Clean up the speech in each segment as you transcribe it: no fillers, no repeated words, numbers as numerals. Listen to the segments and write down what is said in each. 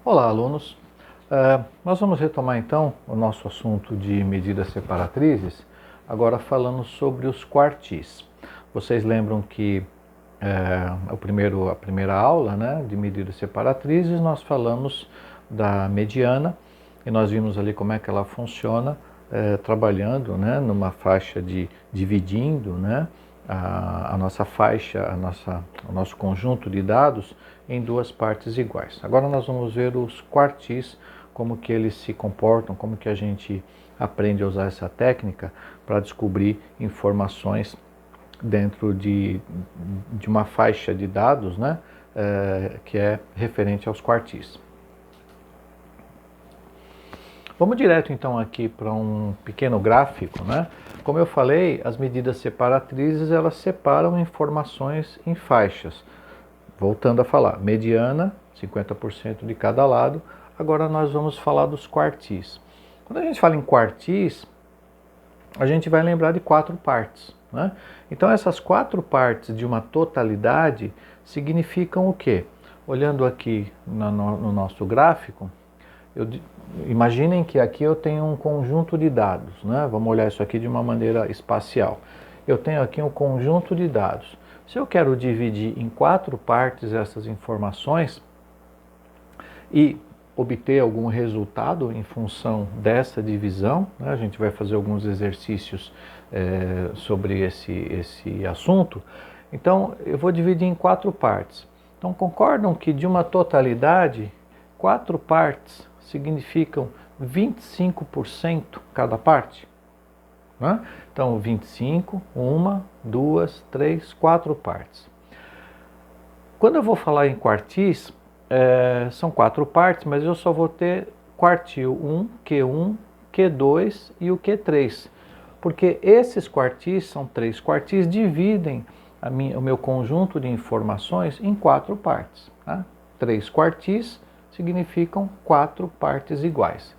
Olá, alunos. Nós vamos retomar então o nosso assunto de medidas separatrizes, agora falando sobre os quartis. Vocês lembram que a primeira aula, né, de medidas separatrizes, nós falamos da mediana e nós vimos ali como é que ela funciona, trabalhando, né, numa faixa dividindo, né, a nossa faixa, o nosso conjunto de dados em duas partes iguais. Agora nós vamos ver os quartis, como que eles se comportam, como que a gente aprende a usar essa técnica para descobrir informações dentro de uma faixa de dados, né, que é referente aos quartis. Vamos direto então aqui para um pequeno gráfico, né? Como eu falei, as medidas separatrizes elas separam informações em faixas. Voltando a falar, mediana, 50% de cada lado. Agora nós vamos falar dos quartis. Quando a gente fala em quartis, a gente vai lembrar de quatro partes, né? Então essas quatro partes de uma totalidade significam o quê? Olhando aqui no nosso gráfico, imaginem que aqui eu tenho um conjunto de dados, né? Vamos olhar isso aqui de uma maneira espacial. Eu tenho aqui um conjunto de dados. Se eu quero dividir em quatro partes essas informações e obter algum resultado em função dessa divisão, né? A gente vai fazer alguns exercícios sobre esse assunto. Então, eu vou dividir em quatro partes. Então, concordam que de uma totalidade, quatro partes significam 25% cada parte? Né? Então, 25, uma, duas, três, quatro partes. Quando eu vou falar em quartis, são quatro partes, mas eu só vou ter quartil 1, Q1, Q2 e o Q3. Porque esses quartis, são três quartis, dividem o meu conjunto de informações em quatro partes. Tá? Três quartis significam quatro partes iguais.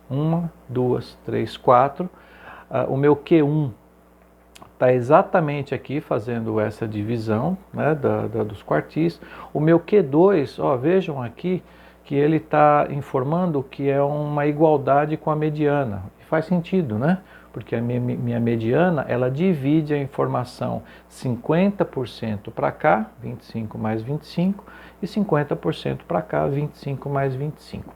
Uma, duas, três, quatro. O meu Q1 está exatamente aqui fazendo essa divisão, né, dos quartis. O meu Q2, ó, vejam aqui que ele está informando que é uma igualdade com a mediana. E faz sentido, né? Porque a minha mediana, ela divide a informação 50% para cá, 25 mais 25, e 50% para cá, 25 mais 25.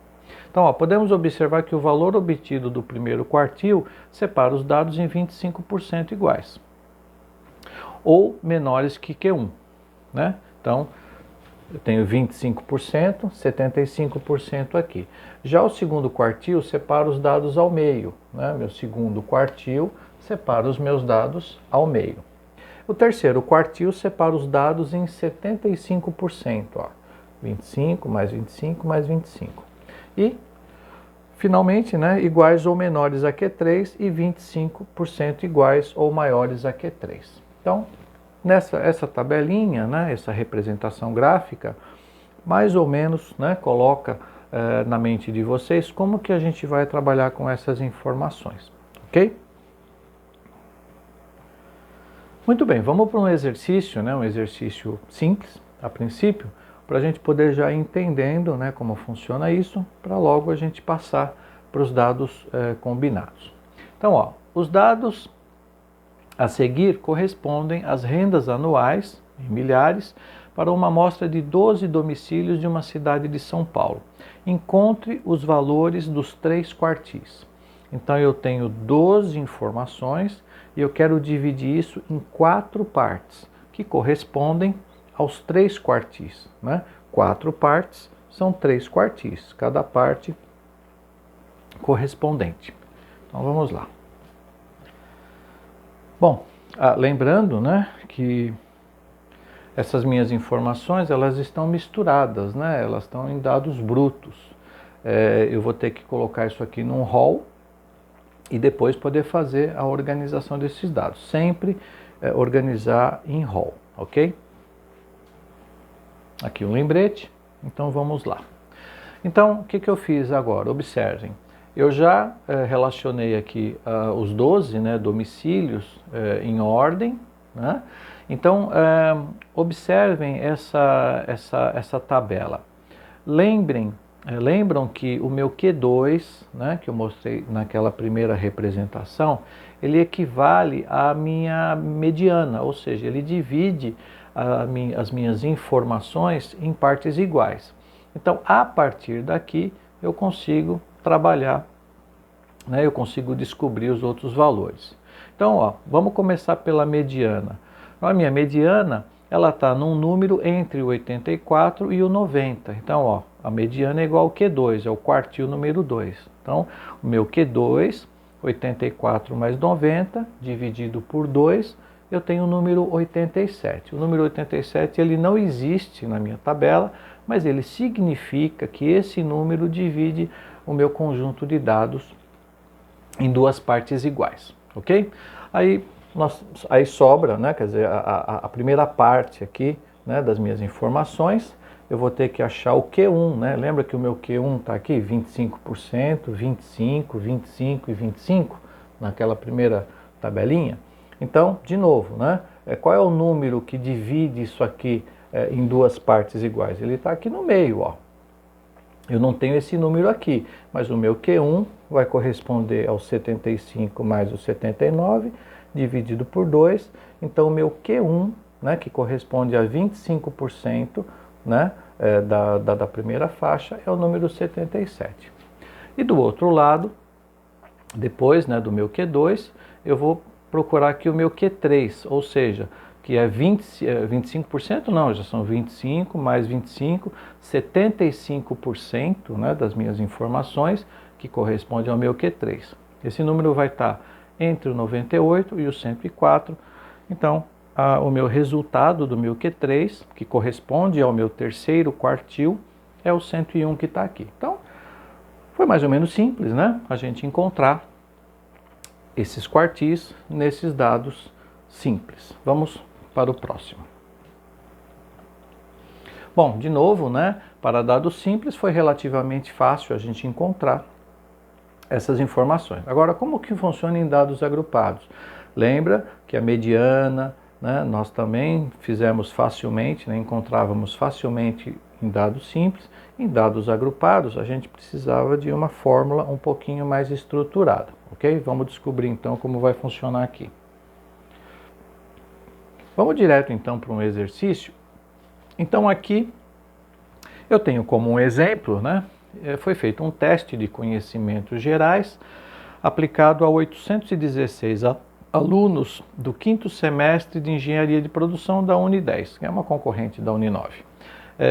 Então, ó, podemos observar que o valor obtido do primeiro quartil separa os dados em 25% iguais, ou menores que Q1, né? Então, eu tenho 25%, 75% aqui. Já o segundo quartil separa os dados ao meio, né? Meu segundo quartil separa os meus dados ao meio. O terceiro quartil separa os dados em 75%, ó. 25 mais 25 mais 25. E, finalmente, né, iguais ou menores a Q3 e 25% iguais ou maiores a Q3. Então, essa tabelinha, né, essa representação gráfica, mais ou menos, né, coloca na mente de vocês como que a gente vai trabalhar com essas informações, ok? Muito bem, vamos para um exercício, né, um exercício simples, a princípio, para a gente poder já ir entendendo, né, como funciona isso, para logo a gente passar para os dados combinados. Então, ó, os dados a seguir correspondem às rendas anuais, em milhares, para uma amostra de 12 domicílios de uma cidade de São Paulo. Encontre os valores dos três quartis. Então eu tenho 12 informações e eu quero dividir isso em quatro partes, que correspondem aos três quartis, né? Quatro partes são três quartis, cada parte correspondente. Então vamos lá. Bom, lembrando, né, que essas minhas informações elas estão misturadas, né? Elas estão em dados brutos. Eu vou ter que colocar isso aqui num rol e depois poder fazer a organização desses dados. Sempre organizar em rol, ok? Aqui um lembrete, então vamos lá. Então, o que eu fiz agora? Observem. Eu já relacionei aqui os 12, né, domicílios em ordem, né? Então, observem essa tabela. Lembrem lembram que o meu Q2, né, que eu mostrei naquela primeira representação, ele equivale à minha mediana, ou seja, ele divide as minhas informações em partes iguais. Então, a partir daqui, eu consigo trabalhar, né, eu consigo descobrir os outros valores. Então, ó, vamos começar pela mediana. A minha mediana, ela está num número entre o 84 e o 90. Então, ó, a mediana é igual ao Q2, é o quartil número 2. Então, o meu Q2, 84 mais 90, dividido por 2, eu tenho o número 87. O número 87 ele não existe na minha tabela, mas ele significa que esse número divide o meu conjunto de dados em duas partes iguais, ok? Aí sobra, né, quer dizer, a primeira parte aqui, né, das minhas informações, eu vou ter que achar o Q1, né? Lembra que o meu Q1 está aqui, 25%, 25, 25 e 25, naquela primeira tabelinha? Então, de novo, né, qual é o número que divide isso aqui em duas partes iguais? Ele está aqui no meio, ó. Eu não tenho esse número aqui, mas o meu Q1 vai corresponder ao 75 mais o 79, dividido por 2. Então, o meu Q1, né, que corresponde a 25%, né, da primeira faixa, é o número 77. E do outro lado, depois, né, do meu Q2, eu vou procurar aqui o meu Q3, ou seja, que é 25%, não, já são 25 mais 25, 75%, né, das minhas informações, que corresponde ao meu Q3. Esse número vai estar entre o 98 e o 104, então o meu resultado do meu Q3, que corresponde ao meu terceiro quartil, é o 101 que está aqui. Então, foi mais ou menos simples, né, a gente encontrar esses quartis nesses dados simples. Vamos para o próximo. Bom, de novo, né, para dados simples foi relativamente fácil a gente encontrar essas informações. Agora, como que funciona em dados agrupados? Lembra que a mediana, né, nós também fizemos facilmente, né, encontrávamos facilmente em dados simples. Em dados agrupados, a gente precisava de uma fórmula um pouquinho mais estruturada, ok? Vamos descobrir então como vai funcionar aqui. Vamos direto então para um exercício. Então aqui eu tenho como um exemplo, né, foi feito um teste de conhecimentos gerais aplicado a 816 alunos do 5º semestre de Engenharia de Produção da Uni10, que é uma concorrente da Uni9,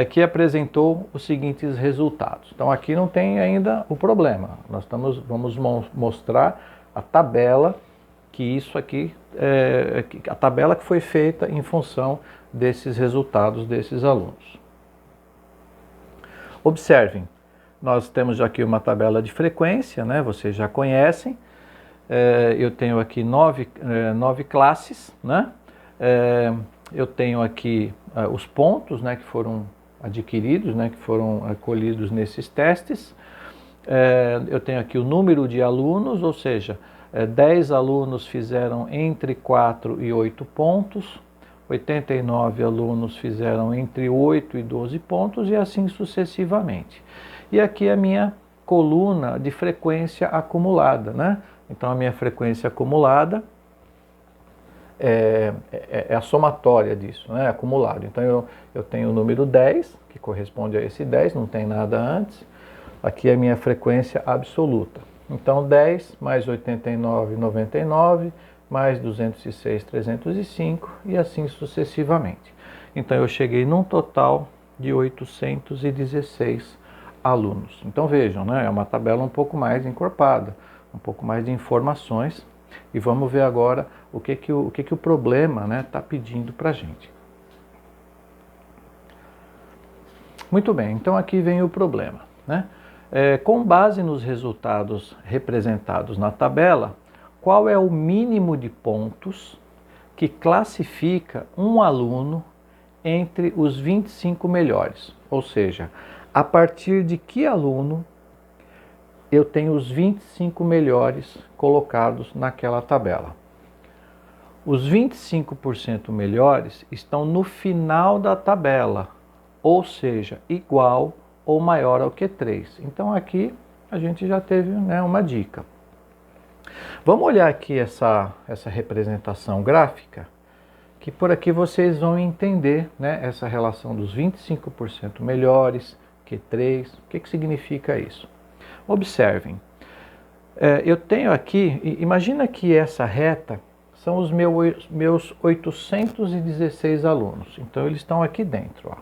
que apresentou os seguintes resultados. Então aqui não tem ainda o problema, vamos mostrar a tabela que isso aqui a tabela que foi feita em função desses resultados desses alunos. Observem, nós temos aqui uma tabela de frequência, né? Vocês já conhecem. Eu tenho aqui nove classes, né? Eu tenho aqui os pontos, né, que foram adquiridos, né, que foram colhidos nesses testes. Eu tenho aqui o número de alunos, ou seja, 10 alunos fizeram entre 4 e 8 pontos, 89 alunos fizeram entre 8 e 12 pontos e assim sucessivamente. E aqui a minha coluna de frequência acumulada, né? Então a minha frequência acumulada é a somatória disso, né? Acumulado. Então eu tenho o número 10, que corresponde a esse 10, não tem nada antes. Aqui é a minha frequência absoluta. Então 10 mais 89, 99, mais 206, 305 e assim sucessivamente. Então eu cheguei num total de 816 alunos. Então vejam, né, é uma tabela um pouco mais encorpada, um pouco mais de informações. E vamos ver agora o que o problema, né, está pedindo para a gente. Muito bem, então aqui vem o problema, né? Com base nos resultados representados na tabela, qual é o mínimo de pontos que classifica um aluno entre os 25 melhores? Ou seja, a partir de que aluno eu tenho os 25 melhores colocados naquela tabela? Os 25% melhores estão no final da tabela, ou seja, igual ou maior ao Q3. Então aqui a gente já teve, né, uma dica. Vamos olhar aqui essa representação gráfica, que por aqui vocês vão entender, né, essa relação dos 25% melhores, Q3, o que significa isso? Observem, eu tenho aqui, imagina que essa reta são os meus 816 alunos, então eles estão aqui dentro. Ó.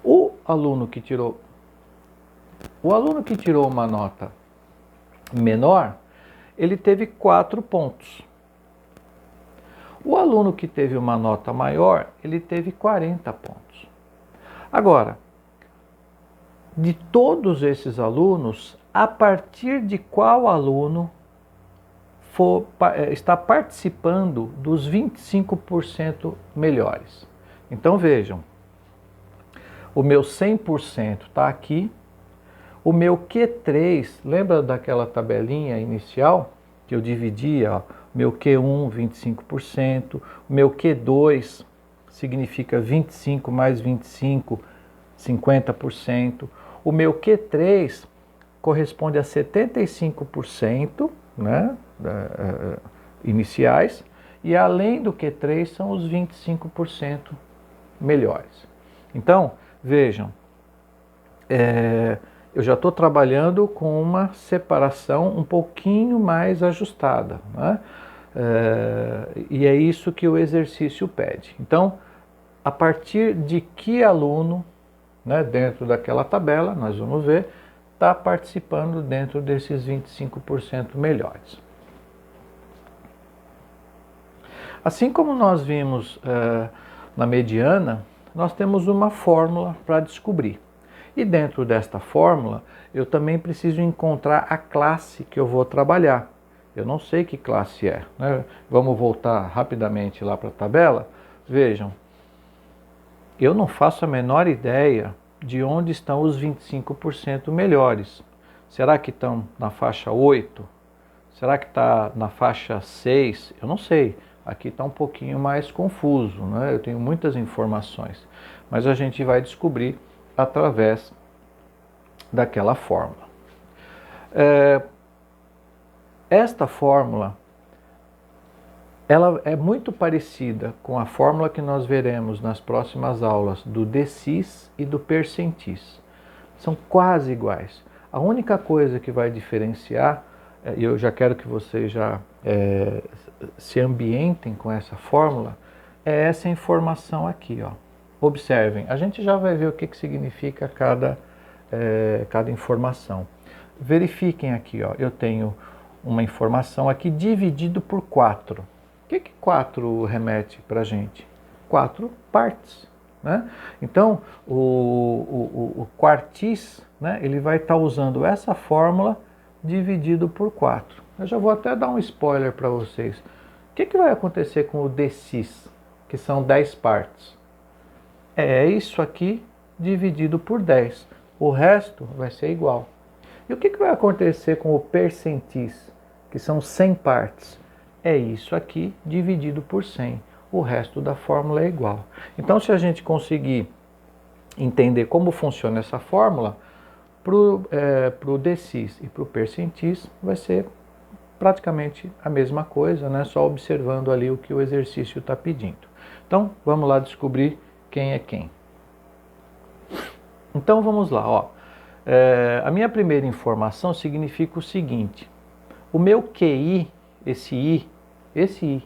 O aluno que tirou uma nota menor, ele teve 4 pontos. O aluno que teve uma nota maior, ele teve 40 pontos. Agora, de todos esses alunos, a partir de qual aluno está participando dos 25% melhores? Então vejam, o meu 100% está aqui, o meu Q3, lembra daquela tabelinha inicial que eu dividia, ó, meu Q1, 25%, o meu Q2 significa 25 mais 25, 50%, o meu Q3 corresponde a 75%, né, iniciais, e além do Q3 são os 25% melhores. Então, vejam, eu já estou trabalhando com uma separação um pouquinho mais ajustada, né? E é isso que o exercício pede. Então, a partir de que aluno, né, dentro daquela tabela, nós vamos ver, está participando dentro desses 25% melhores. Assim como nós vimos na mediana, nós temos uma fórmula para descobrir. E dentro desta fórmula, eu também preciso encontrar a classe que eu vou trabalhar. Eu não sei que classe é, né? Vamos voltar rapidamente lá para a tabela. Vejam, eu não faço a menor ideia de onde estão os 25% melhores. Será que estão na faixa 8? Será que está na faixa 6? Eu não sei. Aqui está um pouquinho mais confuso, né? Eu tenho muitas informações, mas a gente vai descobrir através daquela fórmula. Esta fórmula, ela é muito parecida com a fórmula que nós veremos nas próximas aulas do DCIS e do percentis. São quase iguais. A única coisa que vai diferenciar, e eu já quero que vocês já se ambientem com essa fórmula, é essa informação aqui, ó. Observem, a gente já vai ver o que significa cada informação. Verifiquem aqui, ó, eu tenho uma informação aqui dividido por 4. O que 4 remete para a gente? 4 partes, né? Então, o quartis, né, ele vai estar usando essa fórmula dividido por 4. Eu já vou até dar um spoiler para vocês. O que vai acontecer com o DCIS, que são 10 partes? É isso aqui dividido por 10. O resto vai ser igual. E o que vai acontecer com o percentis, que são 100 partes? É isso aqui dividido por 100. O resto da fórmula é igual. Então, se a gente conseguir entender como funciona essa fórmula, para o DCIS e para o percentis vai ser praticamente a mesma coisa, né? Só observando ali o que o exercício está pedindo. Então, vamos lá descobrir quem é quem. Então, vamos lá. Ó. A minha primeira informação significa o seguinte. O meu QI, esse I,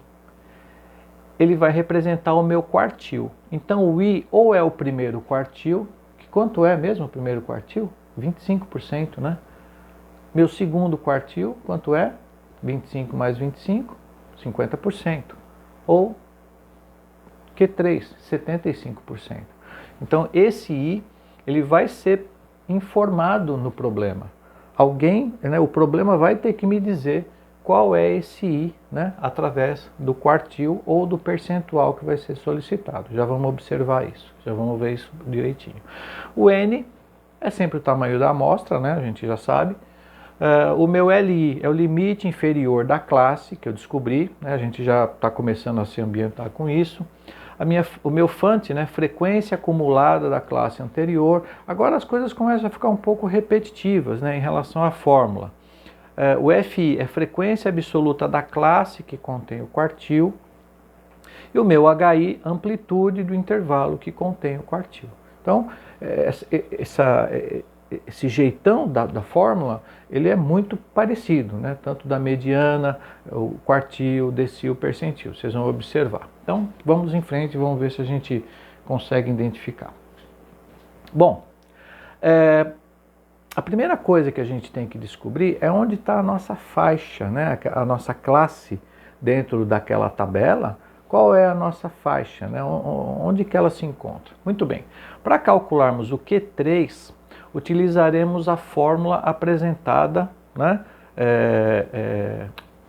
ele vai representar o meu quartil. Então, o I ou é o primeiro quartil, que quanto é mesmo o primeiro quartil? 25%, né? Meu segundo quartil, quanto é? 25 mais 25, 50%. Ou Q3, 75%. Então, esse I, ele vai ser informado no problema. Alguém, né, o problema vai ter que me dizer qual é esse I, né, através do quartil ou do percentual que vai ser solicitado. Já vamos observar isso, já vamos ver isso direitinho. O N é sempre o tamanho da amostra, né, a gente já sabe. O meu LI é o limite inferior da classe, que eu descobri, né, a gente já está começando a se ambientar com isso. o meu FANT, né, frequência acumulada da classe anterior. Agora as coisas começam a ficar um pouco repetitivas, né, em relação à fórmula. O FI é frequência absoluta da classe que contém o quartil. E o meu HI, amplitude do intervalo que contém o quartil. Então, esse jeitão da fórmula, ele é muito parecido, né? Tanto da mediana, o quartil, decil, percentil. Vocês vão observar. Então, vamos em frente e vamos ver se a gente consegue identificar. Bom, a primeira coisa que a gente tem que descobrir é onde está a nossa faixa, né? A nossa classe dentro daquela tabela. Qual é a nossa faixa, né? Onde que ela se encontra? Muito bem, para calcularmos o Q3, utilizaremos a fórmula apresentada, né?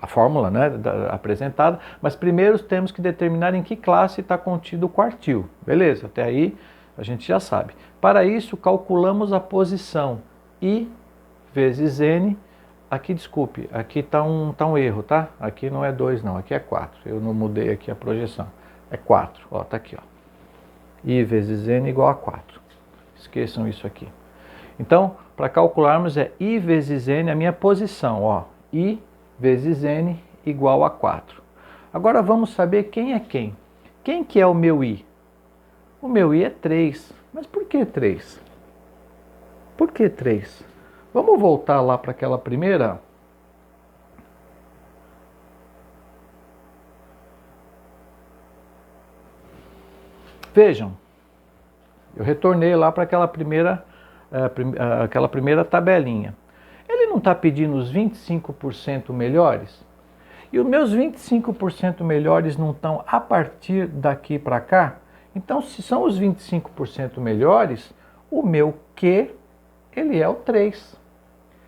A fórmula, né, apresentada, mas primeiro temos que determinar em que classe está contido o quartil. Beleza, até aí a gente já sabe. Para isso, calculamos a posição I vezes N. Aqui, desculpe, aqui está um erro, tá? Aqui não é 2 não, aqui é 4. Eu não mudei aqui a projeção. É 4, ó, tá aqui, ó. I vezes N igual a 4. Esqueçam isso aqui. Então, para calcularmos é I vezes N, a minha posição, ó. I vezes N igual a 4. Agora vamos saber quem é quem. Quem que é o meu I? O meu I é 3. Mas por que 3? Por que 3? Vamos voltar lá para aquela primeira. Vejam, eu retornei lá para aquela primeira tabelinha. Ele não está pedindo os 25% melhores? E os meus 25% melhores não estão a partir daqui para cá? Então, se são os 25% melhores, o meu Q, ele é o 3.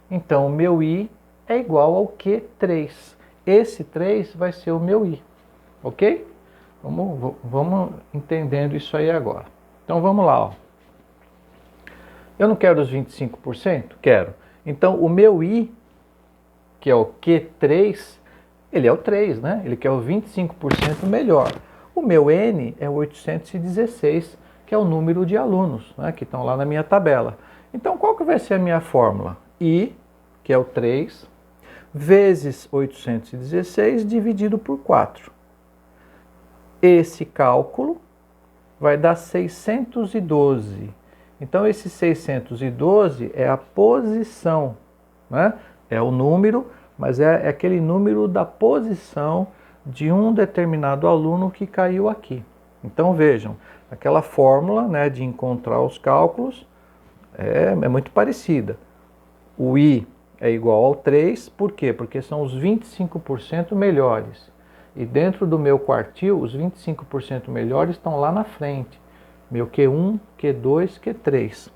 Então, o meu I é igual ao Q3. Esse 3 vai ser o meu I, ok? Vamos entendendo isso aí agora. Então, vamos lá, ó. Eu não quero os 25%? Quero. Então, o meu I, que é o Q3, ele é o 3, né? Ele quer o 25% melhor. O meu N é o 816, que é o número de alunos, né, que estão lá na minha tabela. Então, qual que vai ser a minha fórmula? I, que é o 3, vezes 816 dividido por 4. Esse cálculo vai dar 612. Então, esse 612 é a posição, né? É o número, mas é aquele número da posição de um determinado aluno que caiu aqui. Então, vejam, aquela fórmula, né, de encontrar os cálculos é muito parecida. O I é igual ao 3, por quê? Porque são os 25% melhores. E dentro do meu quartil, os 25% melhores estão lá na frente. Meu Q1, Q2, Q3.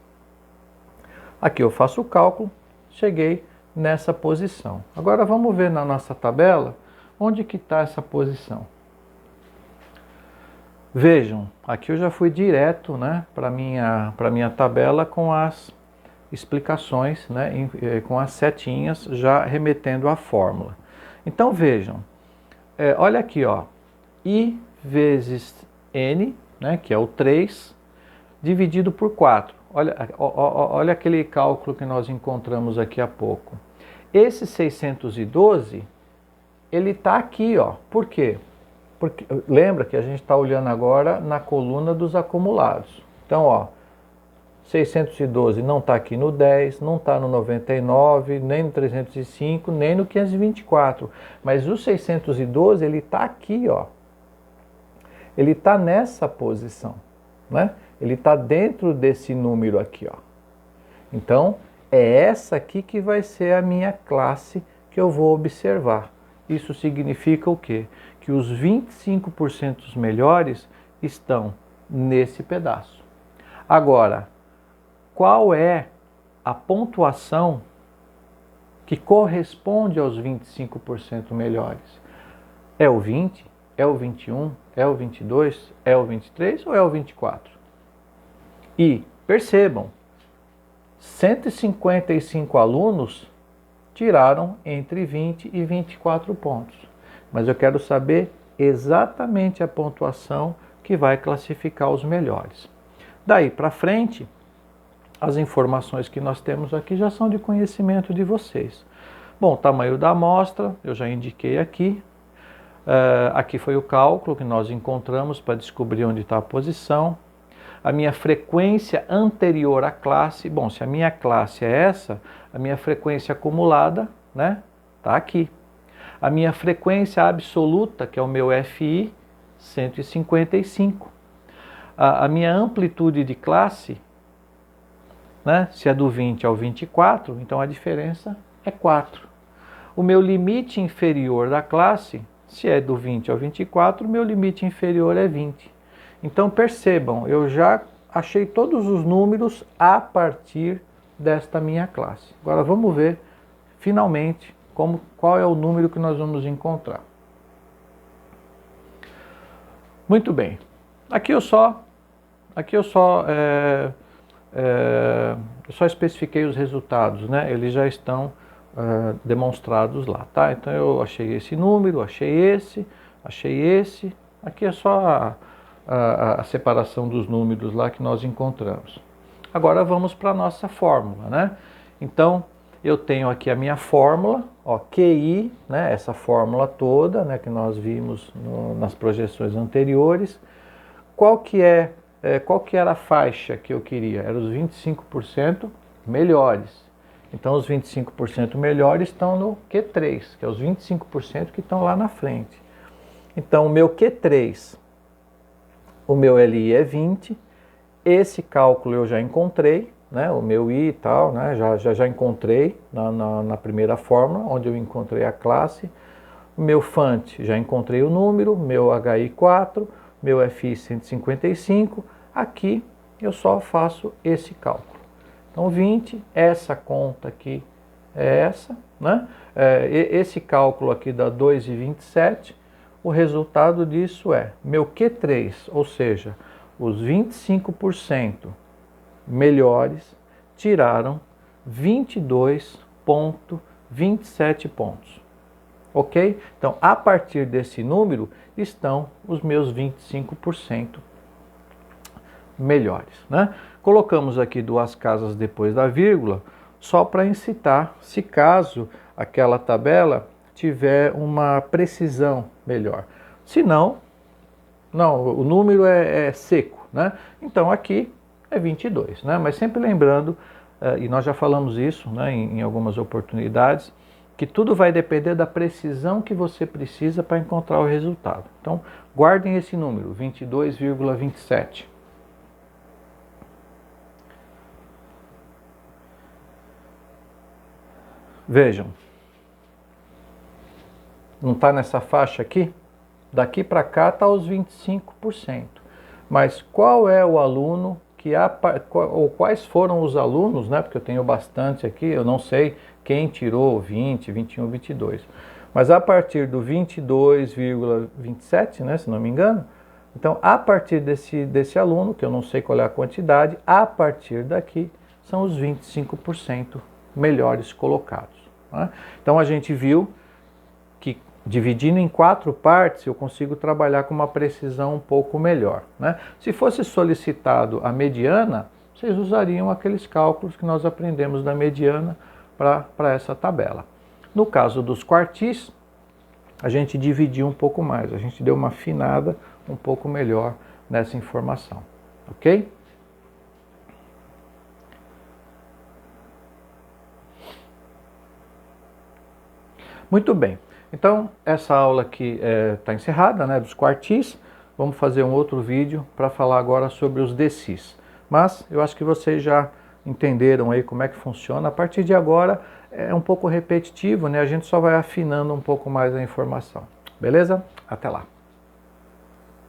Aqui eu faço o cálculo, cheguei nessa posição. Agora vamos ver na nossa tabela onde que está essa posição. Vejam, aqui eu já fui direto, né, para minha tabela com as explicações, né, com as setinhas já remetendo à fórmula. Então vejam, olha aqui, ó, I vezes N, né, que é o 3, dividido por 4. Olha aquele cálculo que nós encontramos aqui há pouco. Esse 612, ele está aqui, ó. Por quê? Porque, lembra que a gente está olhando agora na coluna dos acumulados. Então, ó, 612 não está aqui no 10, não está no 99, nem no 305, nem no 524. Mas o 612, ele está aqui, ó. Ele está nessa posição, né? Ele está dentro desse número aqui, ó. Então, é essa aqui que vai ser a minha classe que eu vou observar. Isso significa o quê? Que os 25% melhores estão nesse pedaço. Agora, qual é a pontuação que corresponde aos 25% melhores? É o 20? É o 21? É o 22? É o 23 ou é o 24? E percebam, 155 alunos tiraram entre 20 e 24 pontos. Mas eu quero saber exatamente a pontuação que vai classificar os melhores. Daí para frente, as informações que nós temos aqui já são de conhecimento de vocês. Bom, tamanho da amostra, eu já indiquei aqui. Aqui foi o cálculo que nós encontramos para descobrir onde está a posição. A minha frequência anterior à classe, bom, se a minha classe é essa, a minha frequência acumulada, né, está aqui. A minha frequência absoluta, que é o meu FI, 155. A minha amplitude de classe, né, se é do 20 ao 24, então a diferença é 4. O meu limite inferior da classe, se é do 20 ao 24, o meu limite inferior é 20. Então percebam, eu já achei todos os números a partir desta minha classe. Agora vamos ver, finalmente, qual é o número que nós vamos encontrar. Muito bem, aqui eu só especifiquei os resultados, né? Eles já estão demonstrados lá, tá? Então eu achei esse número, achei esse, aqui é só a separação dos números lá que nós encontramos. Agora vamos para a nossa fórmula, né? Então eu tenho aqui a minha fórmula, ó, QI, né? Essa fórmula toda, né, que nós vimos nas projeções anteriores. Qual que era a faixa que eu queria? Era os 25% melhores. Então os 25% melhores estão no Q3, que é os 25% que estão lá na frente. Então o meu Q3, o meu LI é 20, esse cálculo eu já encontrei, né, o meu I e tal, né, já encontrei na primeira fórmula, onde eu encontrei a classe. O meu FANT, já encontrei o número, meu HI 4, meu FI 155, aqui eu só faço esse cálculo. Então 20, essa conta aqui é essa, né? Esse cálculo aqui dá 2,27, o resultado disso é meu Q3, ou seja, os 25% melhores tiraram 22,27 pontos. Ok? Então, a partir desse número estão os meus 25% melhores, né? Colocamos aqui duas casas depois da vírgula, só para incitar, se caso aquela tabela tiver uma precisão melhor. Se não, o número é seco, né? Então aqui é 22, né? Mas sempre lembrando, e nós já falamos isso, né, em algumas oportunidades, que tudo vai depender da precisão que você precisa para encontrar o resultado. Então, guardem esse número, 22,27. Vejam, não está nessa faixa aqui? Daqui para cá está os 25%. Mas qual é o aluno ou quais foram os alunos, né? Porque eu tenho bastante aqui, eu não sei quem tirou 20, 21, 22. Mas a partir do 22,27, né, se não me engano, então a partir desse aluno, que eu não sei qual é a quantidade, a partir daqui são os 25% melhores colocados, né? Então a gente viu que dividindo em 4 partes eu consigo trabalhar com uma precisão um pouco melhor, né? Se fosse solicitado a mediana, vocês usariam aqueles cálculos que nós aprendemos da mediana para essa tabela. No caso dos quartis, a gente dividiu um pouco mais, a gente deu uma afinada um pouco melhor nessa informação, ok? Muito bem, então essa aula aqui está encerrada, né, dos quartis. Vamos fazer um outro vídeo para falar agora sobre os decis. Mas eu acho que vocês já entenderam aí como é que funciona. A partir de agora é um pouco repetitivo, né? A gente só vai afinando um pouco mais a informação. Beleza? Até lá!